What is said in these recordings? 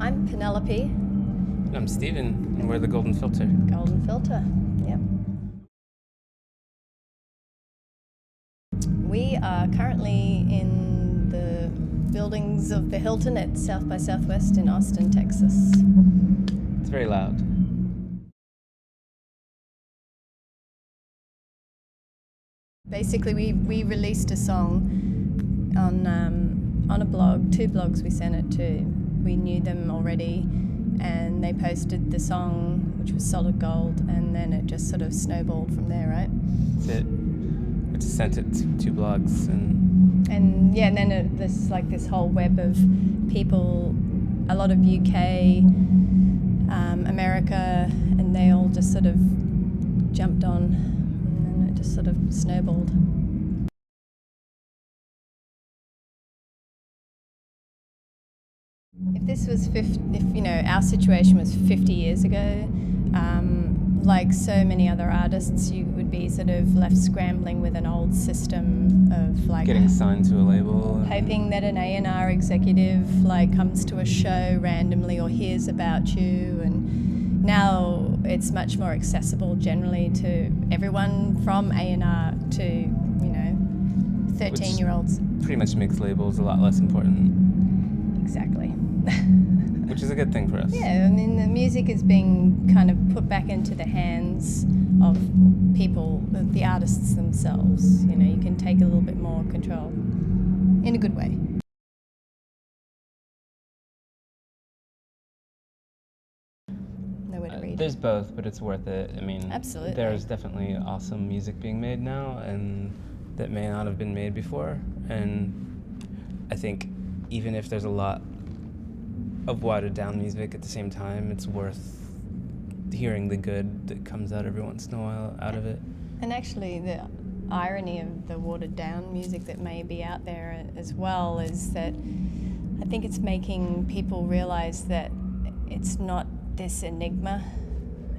I'm Penelope. And I'm Steven, and we're the Golden Filter. Golden Filter, yep. We are currently in the buildings of the Hilton at South by Southwest in Austin, Texas. It's very loud. Basically, we released a song on a blog, 2 blogs we sent it to. We knew them already, and they posted the song, which was Solid Gold, and then it just sort of snowballed from there, right? That's it. We just sent it to 2 blogs, and then this whole web of people, a lot of UK, America, and they all just sort of jumped on, and then it just sort of snowballed. If this was our situation was 50 years ago, like so many other artists, you would be sort of left scrambling with an old system of like getting signed to a label, hoping that an A&R executive comes to a show randomly or hears about you. And now it's much more accessible generally to everyone, from A&R to 13-year-olds. Pretty much makes labels a lot less important. Exactly. Which is a good thing for us. Yeah, I mean, the music is being kind of put back into the hands of people, the artists themselves. You can take a little bit more control in a good way. No way to read. There's both, but it's worth it. I mean, absolutely. There's definitely awesome music being made now, and that may not have been made before. And I think even if there's a lot of watered down music at the same time, it's worth hearing the good that comes out every once in a while out of it. And actually the irony of the watered down music that may be out there as well is that I think it's making people realize that it's not this enigma.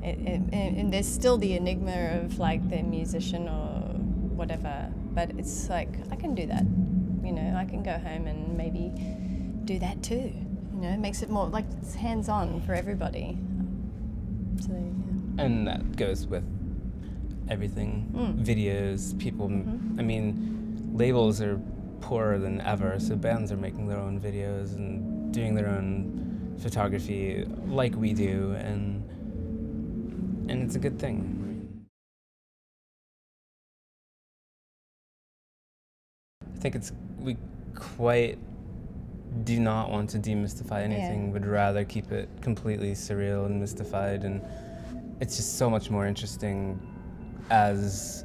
And there's still the enigma of the musician or whatever, but it's like, I can do that. I can go home and maybe do that too. It makes it more it's hands-on for everybody. So, yeah. And that goes with everything. Videos, people, I mean, labels are poorer than ever, so bands are making their own videos and doing their own photography like we do, and it's a good thing. I think we quite do not want to demystify anything, would rather keep it completely surreal and mystified, and it's just so much more interesting as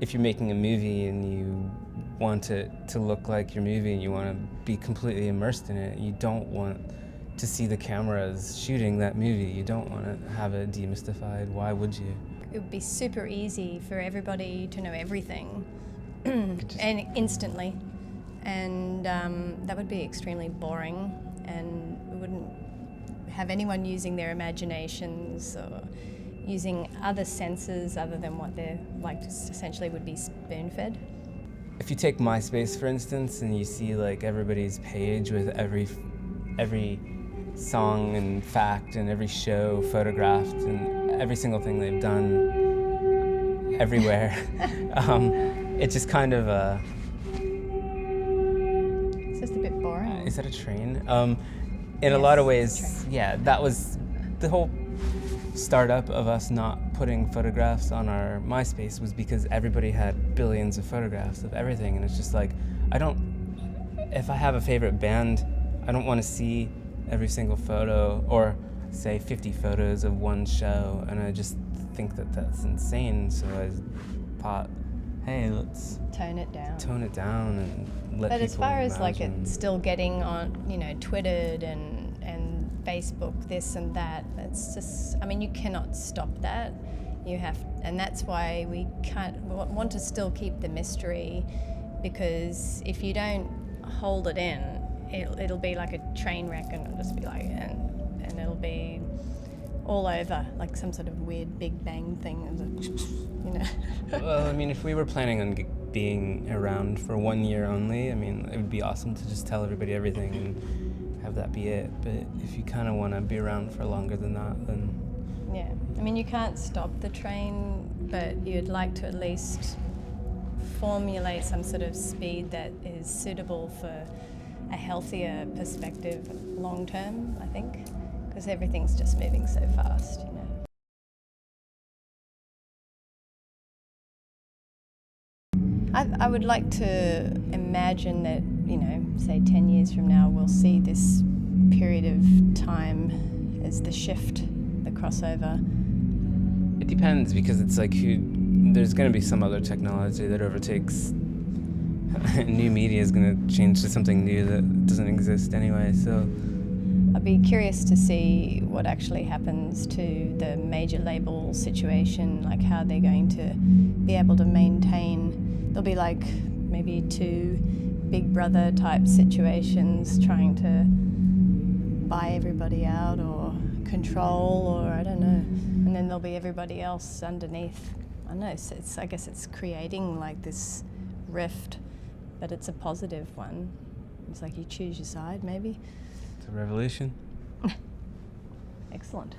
if you're making a movie and you want it to look like your movie and you want to be completely immersed in it. You don't want to see the cameras shooting that movie. You don't want to have it demystified. Why would you? It would be super easy for everybody to know everything and instantly. And that would be extremely boring, and we wouldn't have anyone using their imaginations or using other senses other than what they're just essentially would be spoon-fed. If you take MySpace, for instance, and you see everybody's page with every song and fact and every show photographed and every single thing they've done everywhere, it's just kind of It's just a bit boring. Is that a train? In a lot of ways, yeah, that was the whole startup of us not putting photographs on our MySpace, was because everybody had billions of photographs of everything, and it's just if I have a favorite band, I don't want to see every single photo, or say 50 photos of one show, and I just think that that's insane, so I thought, hey, let's tone it down and let people But as far as imagine. it's still getting on, twittered and Facebook, this and that, it's just, you cannot stop that. You have, and that's why we want to still keep the mystery, because if you don't hold it in, it'll be like a train wreck, and it'll just be and it'll be all over, like some sort of weird Big Bang thing, Well, if we were planning on being around for 1 year only, it would be awesome to just tell everybody everything and have that be it. But if you kind of want to be around for longer than that, then yeah. I mean, you can't stop the train, but you'd like to at least formulate some sort of speed that is suitable for a healthier perspective long term, I think, because everything's just moving so fast, you know. I would like to imagine that, you know, say 10 years from now, we'll see this period of time as the shift, the crossover. it depends, because it's like there's going to be some other technology that overtakes. New media is going to change to something new that doesn't exist anyway, so I'd be curious to see what actually happens to the major label situation, like how they're going to be able to maintain. There'll be like maybe 2 Big Brother type situations trying to buy everybody out or control, or I don't know. And then there'll be everybody else underneath. I don't know, I guess it's creating like this rift, but it's a positive one. It's like you choose your side, maybe. it's a revolution. Excellent.